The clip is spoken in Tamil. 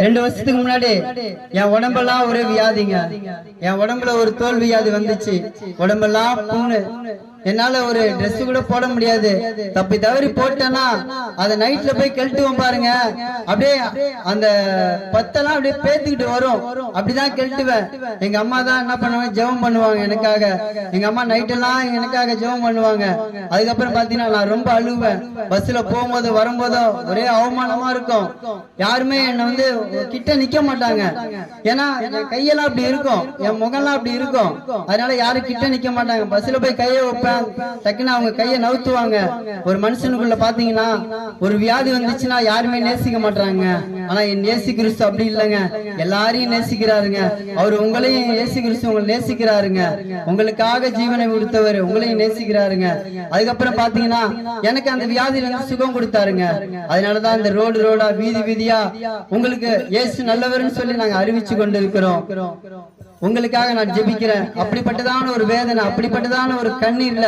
2 வருஷத்துக்கு முன்னாடி என் உடம்பெல்லாம் ஒரே வியாதிங்க. என் உடம்புல ஒரு தோல் வியாதி வந்துச்சு. உடம்பெல்லாம் புண்ணு. என்னால ஒரு ட்ரெஸ் கூட போட முடியாது. தப்பி தவறி போட்டேன்னா அதை நைட்ல போய் கெழுட்டுவோம் பாருங்க, அப்படியே அந்த பத்தெல்லாம் அப்படியே பேத்துக்கிட்டு வரும். அப்படிதான் கெழுட்டுவேன். எங்க அம்மா தான் என்ன பண்ணுவாங்க, ஜெபம் பண்ணுவாங்க எனக்காக. எங்க அம்மா நைட்டெல்லாம் எனக்காக ஜெபம் பண்ணுவாங்க. அதுக்கப்புறம் பாத்தீங்கன்னா நான் ரொம்ப அழுவேன். பஸ்ல போகும்போது வரும்போதோ ஒரே அவமானமா இருக்கும். யாருமே என்ன கிட்ட நிக்க மாட்டாங்க. ஏன்னா என் கையெல்லாம் அப்படி இருக்கும், என் முகம்லாம் அப்படி இருக்கும். அதனால யாரும் கிட்ட நிக்க மாட்டாங்க. பஸ்ல போய் கையை வைப்பேன், டக்குன்னு அவங்க கையை நவுத்துவாங்க. ஒரு மனுஷனுக்குள்ள பாத்தீங்கன்னா ஒரு வியாதி வந்துச்சுன்னா யாருமே நேசிக்க மாட்டாங்க. ஆனா என் நேசி கிறிஸ்து அப்படி இல்லைங்க, எல்லாரையும் நேசிக்கிறாருங்க. அவர் உங்களையும் நேசி கிறிஸ்து உங்களை நேசிக்கிறாருங்க. உங்களுக்காக ஜீவனை கொடுத்தவர் உங்களையும் நேசிக்கிறாருங்க. அதுக்கப்புறம் பாத்தீங்கன்னா எனக்கு அந்த வியாதியில சுகம் கொடுத்தாருங்க. அதனாலதான் இந்த ரோடு ரோடா வீதி வீதியா உங்களுக்கு இயேசு நல்லவர்னு சொல்லி நாங்க அறிவிச்சு கொண்டு இருக்கிறோம். உங்களுக்காக நான் ஜெபிக்கிறேன். அப்படிப்பட்டதான ஒரு வேதனை, அப்படிப்பட்டதான ஒரு கண்ணீர்ல